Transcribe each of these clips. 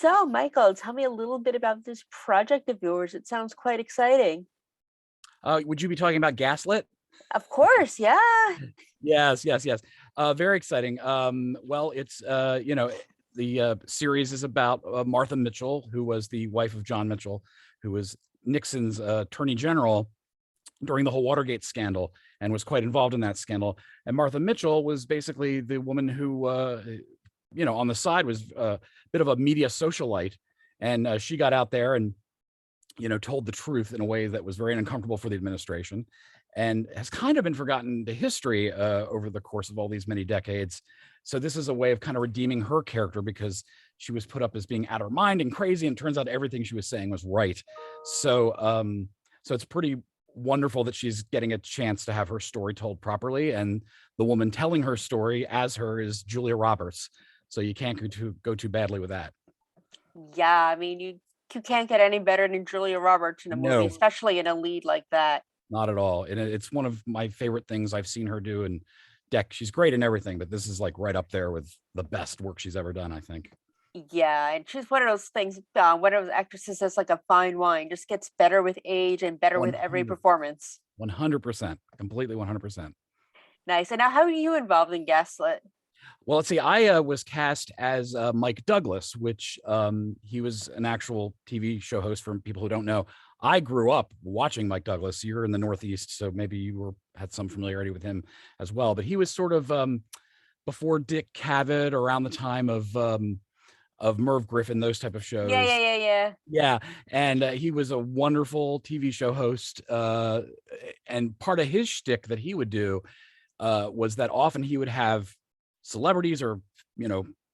So, Michael, tell me a little bit about this project of yours. It sounds quite exciting. Would you be talking about Gaslit? Of course, yeah. Yes, yes, yes. Very exciting. Well, it's the series is about Martha Mitchell, who was the wife of John Mitchell, who was Nixon's attorney general during the whole Watergate scandal and was quite involved in that scandal. And Martha Mitchell was basically the woman who, on the side was a bit of a media socialite, and she got out there and told the truth in a way that was very uncomfortable for the administration and has kind of been forgotten to history over the course of all these many decades. So this is a way of kind of redeeming her character because she was put up as being out of her mind and crazy, and turns out everything she was saying was right. So it's pretty wonderful that she's getting a chance to have her story told properly, and the woman telling her story as her is Julia Roberts. So you can't go too badly with that. Yeah, I mean, you can't get any better than Julia Roberts in a movie, No, especially in a lead like that. not at all. And it's one of my favorite things I've seen her do. And Deck, she's great in everything, but this is like right up there with the best work she's ever done, I think. Yeah, and she's one of those things, one of those actresses that's like a fine wine, just gets better with age and better with every 100, performance. 100%, completely 100%. Nice. And now, how are you involved in Gaslit? Well, let's see. I was cast as Mike Douglas, which he was an actual TV show host. For people who don't know, I grew up watching Mike Douglas. You're in the Northeast, so maybe had some familiarity with him as well. But he was sort of before Dick Cavett, around the time of Merv Griffin, those type of Yeah, yeah, shows. yeah, yeah. Yeah, and he was a wonderful TV show host. And part of his shtick that he would do was that often he would have celebrities or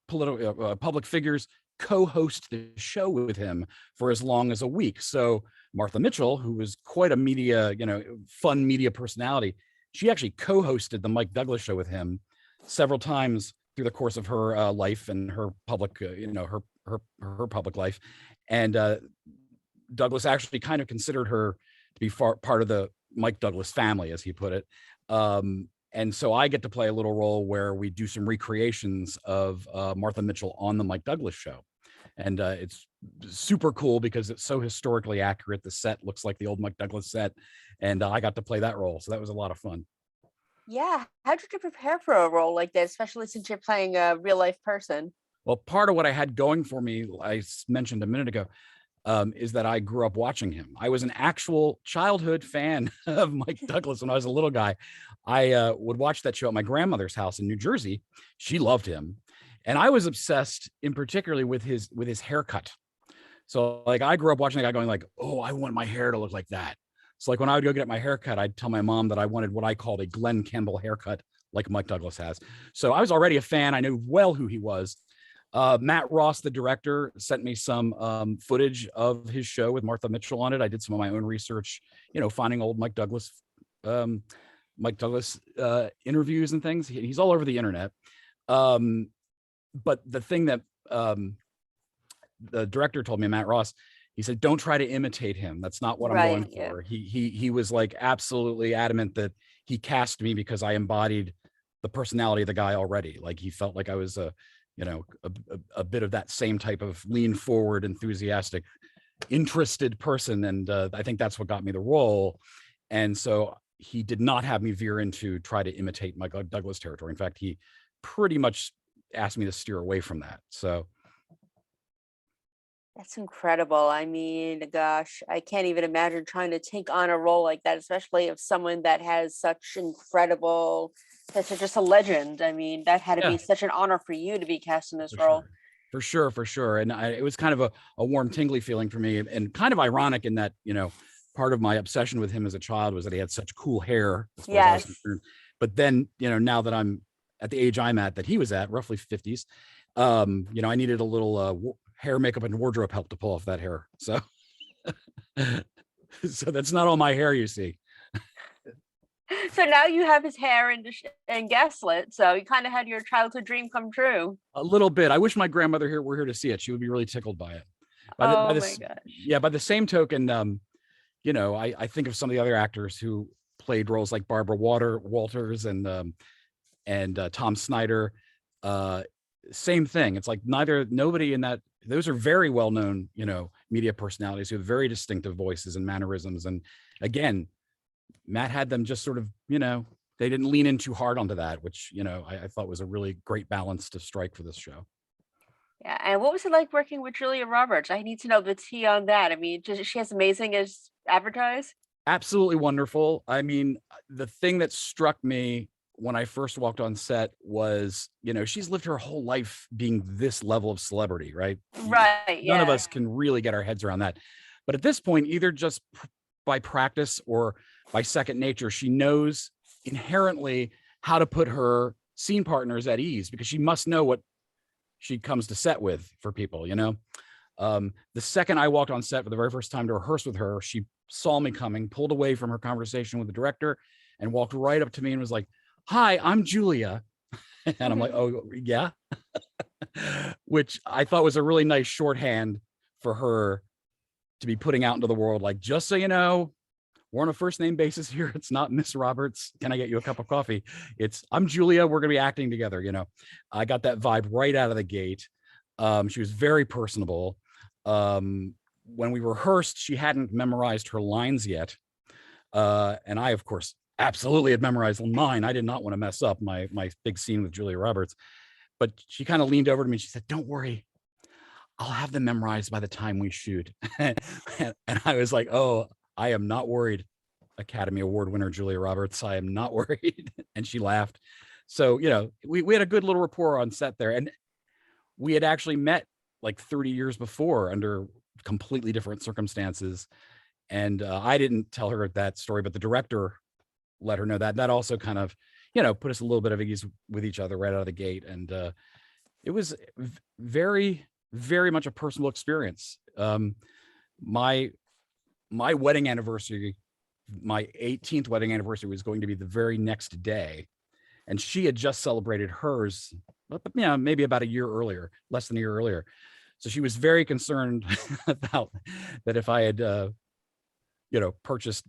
political public figures co-host the show with him for as long as a week. So Martha Mitchell, who was quite a media, fun media personality, she actually co-hosted the Mike Douglas show with him several times through the course of her life and her public, her public life. And Douglas actually kind of considered her to be part of the Mike Douglas family, as he put it. And so I get to play a little role where we do some recreations of Martha Mitchell on the Mike Douglas show. And it's super cool because it's so historically accurate. The set looks like the old Mike Douglas set. And I got to play that role. So that was a lot of fun. Yeah. How did you prepare for a role like that, especially since you're playing a real life person? Well, part of what I had going for me, mentioned a minute ago, is that I grew up watching him. I was an actual childhood fan of Mike Douglas when I was a little guy. I would watch that show at my grandmother's house in New Jersey. She loved him, and I was obsessed, in particularly with his haircut. So, like, I grew up watching the guy going like, "Oh, I want my hair to look like that." So, like, when I would go get my haircut, I'd tell my mom that I wanted what I called a Glenn Campbell haircut, like Mike Douglas has. So I was already a fan. I knew well who he was. Matt Ross, the director, sent me some footage of his show with Martha Mitchell on it. I did some of my own research, finding old um, Mike Douglas interviews and things. He's all over the internet. But the thing that the director told me, Matt Ross, he said, "Don't try to imitate him. That's not what I'm Right. going Yeah. for." He was like absolutely adamant that he cast me because I embodied the personality of the guy already. Like, he felt like I was a bit of that same type of lean forward, enthusiastic, interested person. And I think that's what got me the role. And so he did not have me veer into try to imitate Michael Douglas territory. In fact, he pretty much asked me to steer away from that. So That's incredible. I mean, gosh, I can't even imagine trying to take on a role like that, especially of someone that has such incredible, that's just a legend. I mean, that had to yeah, be such an honor for you to be cast in this for role. sure. For sure, for sure. And it was kind of a warm, tingly feeling for me, and kind of ironic in that, part of my obsession with him as a child was that he had such cool hair, as far as I was Yes. concerned. But then, now that I'm at the age I'm at, that he was at, roughly 50s, I needed a little hair, makeup, and wardrobe help to pull off that hair. So, so that's not all my hair, you see. So now you have his hair and Gaslit. So you kind of had your childhood dream come true. A little bit. I wish my grandmother here were here to see it. She would be really tickled by it. By Oh my this, gosh. yeah. By the same token, I think of some of the other actors who played roles like Barbara Walters and Tom Snyder. Same thing. It's like nobody in that those are very well-known, media personalities who have very distinctive voices and mannerisms. And again, Matt had them just sort of, they didn't lean in too hard onto that, which, I thought was a really great balance to strike for this show. Yeah, and what was it like working with Julia Roberts? I need to know the tea on that. I mean, does she as amazing as advertised? Absolutely wonderful. I mean, the thing that struck me when I first walked on set was, she's lived her whole life being this level of celebrity, right? Right, None of yeah. us can really get our heads around that. But at this point, either just by practice or by second nature, she knows inherently how to put her scene partners at ease, because she must know what she comes to set with for people. The second I walked on set for the very first time to rehearse with her, she saw me coming, pulled away from her conversation with the director, and walked right up to me and was like, "Hi, I'm Julia." And I'm like, "Oh, yeah." Which I thought was a really nice shorthand for her to be putting out into the world. Like, just so you know, we're on a first name basis here. It's not Miss Roberts. Can I get you a cup of coffee? It's, I'm Julia. We're going to be acting together. I got that vibe right out of the gate. She was very personable. When we rehearsed, she hadn't memorized her lines yet. And I, of course, absolutely had memorized mine. I did not want to mess up my big scene with Julia Roberts. But she kind of leaned over to me and she said, "Don't worry, I'll have them memorized by the time we shoot." And I was like, "Oh, I am not worried, Academy Award winner Julia Roberts. I am not worried." And she laughed. So, we had a good little rapport on set there. And we had actually met like 30 years before under completely different circumstances. And I didn't tell her that story, but the director let her know that. That also kind of, put us a little bit of ease with each other right out of the gate. And it was very, very much a personal experience. My wedding anniversary, my 18th wedding anniversary, was going to be the very next day, and she had just celebrated hers, maybe about a year earlier, less than a year earlier. So she was very concerned about that if I had, purchased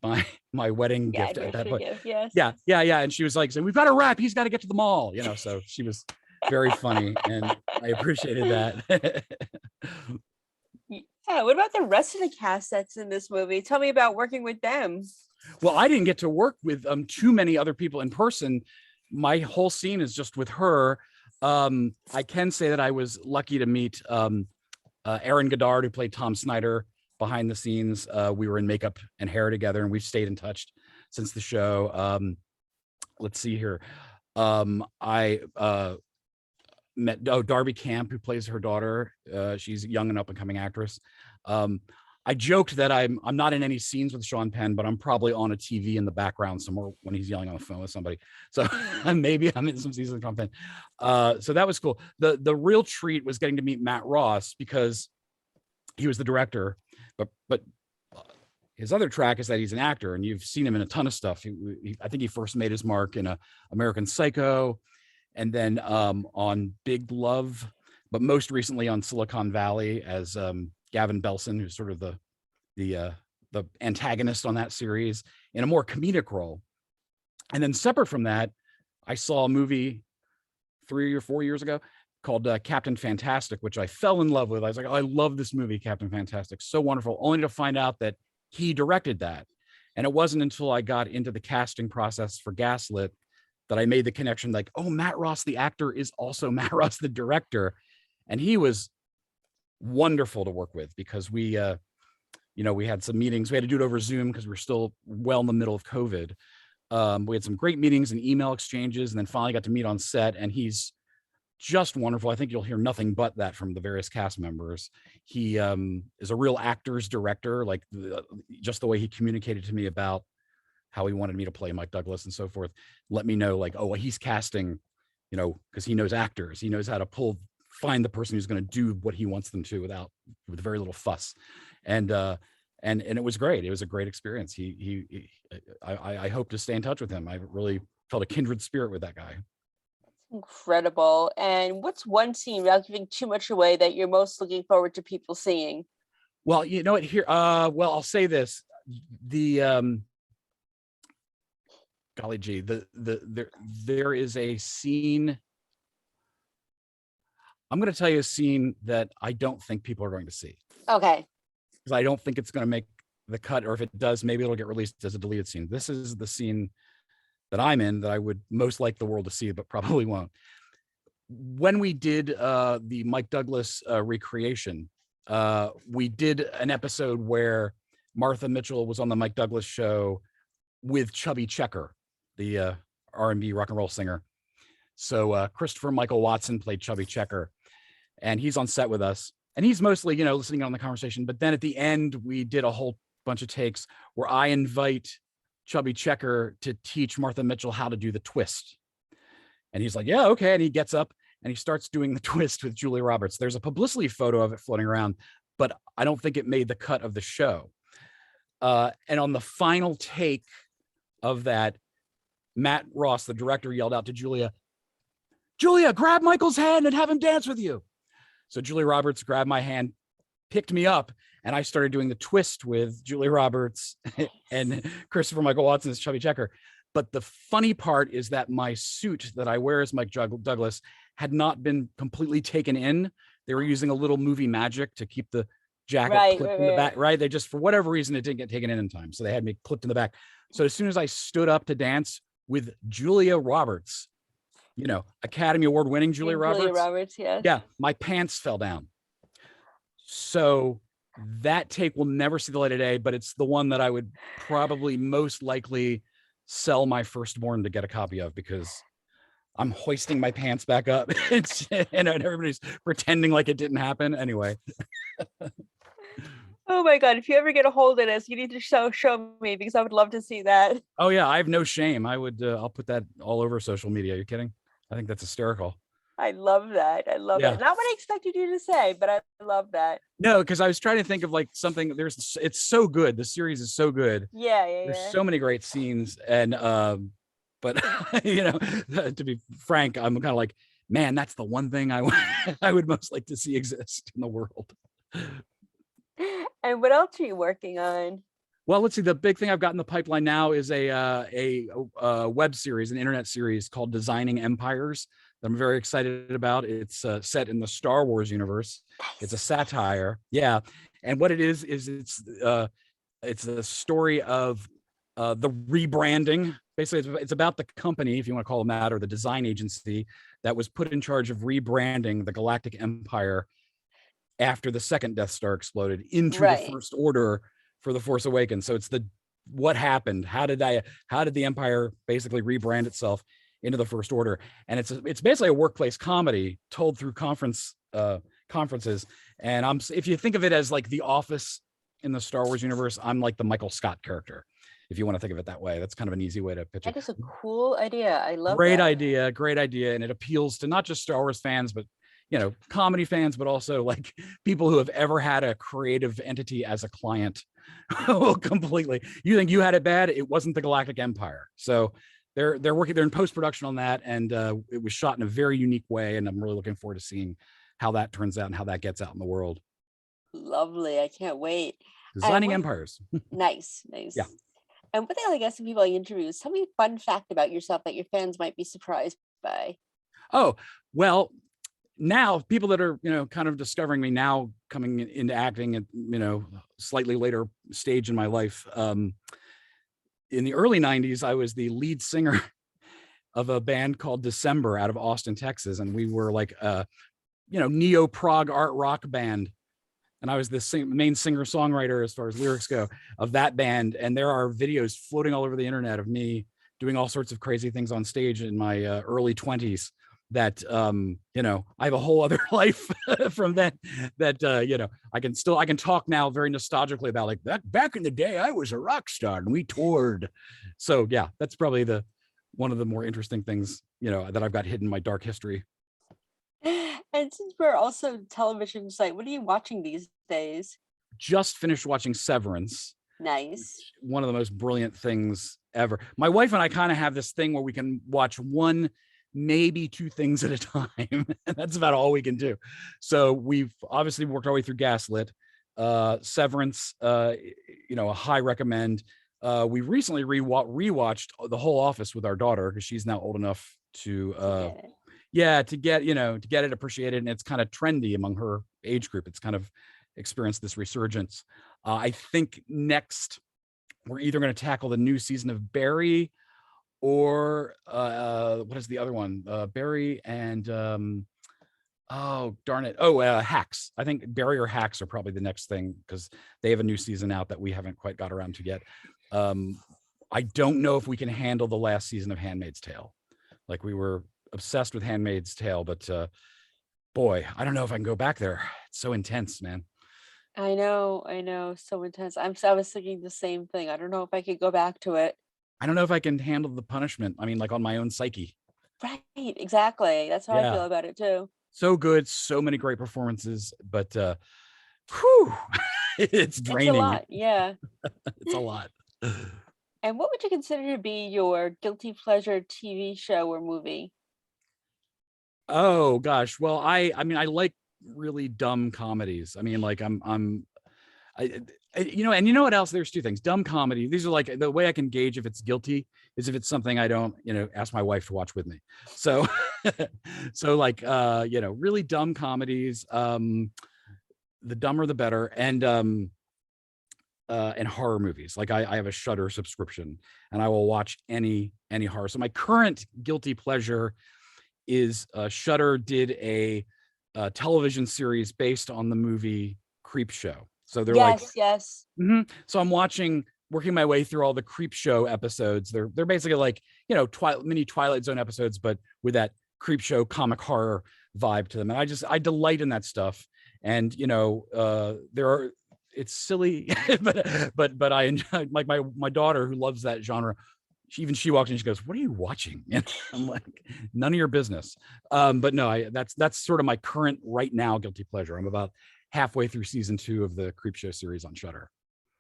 my wedding Yeah, gift at that anniversary point. gift, yes. Yeah. And she was like, "So we've got to wrap. He's got to get to the mall." So she was very funny, and I appreciated that. Yeah, what about the rest of the cast that's in this movie? Tell me about working with them. Well, I didn't get to work with too many other people in person. My whole scene is just with her. I can say that I was lucky to meet Aaron Goddard, who played Tom Snyder behind the scenes. We were in makeup and hair together, and we've stayed in touch since the show. Let's see here. I met Darby Camp, who plays her daughter. She's a young and up and coming actress. I joked that I'm not in any scenes with Sean Penn, but I'm probably on a TV in the background somewhere when he's yelling on the phone with somebody. So maybe I'm in some seasons of Sean Penn. So that was cool. The real treat was getting to meet Matt Ross, because he was the director, but his other track is that he's an actor, and you've seen him in a ton of stuff. I think he first made his mark in American Psycho, and then on Big Love, but most recently on Silicon Valley as Gavin Belson, who's sort of the antagonist on that series in a more comedic role. And then separate from that, I saw a movie 3 or 4 years ago called Captain Fantastic, which I fell in love with. I was like, "Oh, I love this movie, Captain Fantastic. So wonderful," only to find out that he directed that. And it wasn't until I got into the casting process for Gaslit that I made the connection, like, oh, Matt Ross, the actor, is also Matt Ross, the director. And he was wonderful to work with, because we had some meetings. We had to do it over Zoom because we're still well in the middle of COVID. We had some great meetings and email exchanges, and then finally got to meet on set, and he's just wonderful. I think you'll hear nothing but that from the various cast members. He is a real actor's director, like just the way he communicated to me about how he wanted me to play Mike Douglas and so forth. Let me know, like, oh, well, he's casting, because he knows actors. He knows how to find the person who's going to do what he wants them to with very little fuss. And it was great. It was a great experience. I hope to stay in touch with him. I really felt a kindred spirit with that guy. Incredible. And what's one scene, without giving too much away, that you're most looking forward to people seeing? Well, you know what, here, well, I'll say this. The golly gee, there is a scene. I'm going to tell you a scene that I don't think people are going to see, Okay. because I don't think it's going to make the cut, or if it does, maybe it'll get released as a deleted scene. This is the scene that I'm in that I would most like the world to see, but probably won't. When we did the Mike Douglas recreation, we did an episode where Martha Mitchell was on the Mike Douglas show with Chubby Checker, the R&B rock and roll singer. So Christopher Michael Watson played Chubby Checker, and he's on set with us. And he's mostly, listening on the conversation. But then at the end, we did a whole bunch of takes where I invite Chubby Checker to teach Martha Mitchell how to do the twist. And he's like, yeah, okay. And he gets up and he starts doing the twist with Julia Roberts. There's a publicity photo of it floating around, but I don't think it made the cut of the show. And on the final take of that, Matt Ross, the director, yelled out to Julia, grab Michael's hand and have him dance with you. So Julia Roberts grabbed my hand, picked me up, and I started doing the twist with Julia Roberts and Christopher Michael Watson as Chubby Checker. But the funny part is that my suit that I wear as Mike Douglas had not been completely taken in. They were using a little movie magic to keep the jacket clipped in the back, right? They just, for whatever reason, it didn't get taken in time. So they had me clipped in the back. So as soon as I stood up to dance with Julia Roberts, Academy Award winning Julia Roberts. Yeah, my pants fell down. So that take will never see the light of day, but it's the one that I would probably most likely sell my firstborn to get a copy of, because I'm hoisting my pants back up and everybody's pretending like it didn't happen. Anyway. Oh my God. If you ever get a hold of this, you need to show me, because I would love to see that. Oh yeah. I have no shame. I'll put that all over social media. Are you kidding? I think that's hysterical. I love that. I love it. Not what I expected you to say, but I love that. No, because I was trying to think of like something. It's so good. The series is so good. Yeah. There's so many great scenes, and but to be frank, I'm kind of like, man, that's the one thing I would most like to see exist in the world. And what else are you working on? Well, let's see. The big thing I've got in the pipeline now is a web series, an internet series called Designing Empires, that I'm very excited about. It's set in the Star Wars universe. It's a satire. Yeah. And what it is it's the story of the rebranding. Basically, it's about the company, if you want to call them that, or the design agency that was put in charge of rebranding the Galactic Empire after the second Death Star exploded into the First Order for The Force Awakens. So it's what happened. How did the Empire basically rebrand itself into the First Order? And it's basically a workplace comedy told through conferences. And if you think of it as like The Office in the Star Wars universe, I'm like the Michael Scott character, if you want to think of it that way. That's kind of an easy way to pitch it. That is a cool idea. I love Great that. Great idea. And it appeals to not just Star Wars fans, but comedy fans, but also like people who have ever had a creative entity as a client. Completely. You think you had it bad? It wasn't the Galactic Empire. So they're in post-production on that, and it was shot in a very unique way, and I'm really looking forward to seeing how that turns out and how that gets out in the world. Lovely. I can't wait. Designing Empires. Nice. Yeah. And what the other guests and people I interview, tell me a fun fact about yourself that your fans might be surprised by. Oh, well, now people that are, kind of discovering me now, coming into acting at, slightly later stage in my life. In the early 90s, I was the lead singer of a band called December out of Austin, Texas. And we were like a, neo-prog art rock band. And I was the main singer-songwriter, as far as lyrics go, of that band. And there are videos floating all over the internet of me doing all sorts of crazy things on stage in my early 20s. That I have a whole other life from that I can talk now very nostalgically about, like, that back in the day I was a rock star and we toured. So yeah, that's probably one of the more interesting things that I've got hidden in my dark history. And since we're also television site, what are you watching these days? Just finished watching Severance. Nice. One of the most brilliant things ever. My wife and I kind of have this thing where we can watch one, maybe two things at a time. And that's about all we can do. So we've obviously worked our way through Gaslit, Severance, a high recommend. We recently rewatched The Whole Office with our daughter, because she's now old enough to yeah, to get it appreciated, and it's kind of trendy among her age group. It's kind of experienced this resurgence. I think next we're either going to tackle the new season of Barry, or what is the other one? Barry and oh darn it! Oh, Hacks. I think Barry or Hacks are probably the next thing, because they have a new season out that we haven't quite got around to yet. I don't know if we can handle the last season of Handmaid's Tale. Like, we were obsessed with Handmaid's Tale, but boy, I don't know if I can go back there. It's so intense, man. I know, so intense. I was thinking the same thing. I don't know if I could go back to it. I don't know if I can handle the punishment. I mean, like, on my own psyche. Right, exactly. That's how I Yeah. feel about it too. So good, so many great performances, but whew, it's It's a draining. lot, yeah. It's a lot. And what would you consider to be your guilty pleasure TV show or movie? Oh gosh. Well, I mean, I like really dumb comedies. I mean, like, I, and you know what else? There's two things. Dumb comedy. These are like, the way I can gauge if it's guilty is if it's something I don't, ask my wife to watch with me. So, so like, really dumb comedies. The dumber the better, and horror movies. Like, I have a Shudder subscription, and I will watch any horror. So my current guilty pleasure is Shudder did a television series based on the movie Creepshow. So they're like, Yes. So I'm working my way through all the Creepshow episodes. They're basically like, mini Twilight Zone episodes, but with that Creepshow comic horror vibe to them. And I delight in that stuff. And it's silly, but I enjoy, like, my daughter, who loves that genre. She walked in, she goes, "What are you watching?" And I'm like, "None of your business." But no, that's sort of my current right now guilty pleasure. I'm about halfway through season 2 of the Creepshow series on Shudder.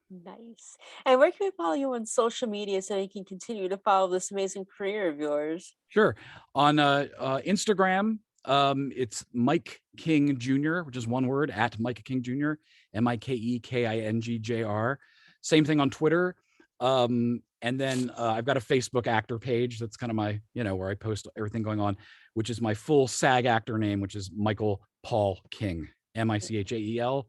Nice. And where can we follow you on social media so you can continue to follow this amazing career of yours? Sure. On Instagram, it's Mike King Jr., which is one word, at Mike King Jr., MikeKingjr. Same thing on Twitter. And then I've got a Facebook actor page that's kind of my, where I post everything going on, which is my full SAG actor name, which is Michael Paul King, Michael,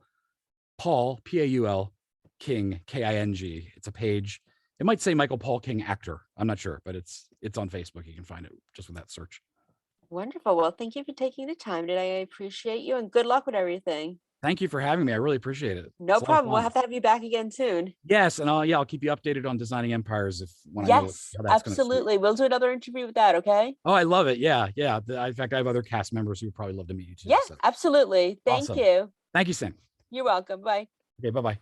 Paul, Paul, King, King. It's a page. It might say Michael Paul King actor. I'm not sure, but it's on Facebook. You can find it just with that search. Wonderful. Well, thank you for taking the time today. I appreciate you and good luck with everything. Thank you for having me. I really appreciate it. No It's a lot of problem. We'll fun. have to have you back again soon. Yes, and I'll keep you updated on Designing Empires when I know Yes, how that's going to suit. absolutely. We'll do another interview with that, okay? Oh, I love it. Yeah. In fact, I have other cast members who would probably love to meet you too. Yeah, So absolutely. Thank awesome. you. Thank you, Sam. You're welcome. Bye. Okay, bye-bye.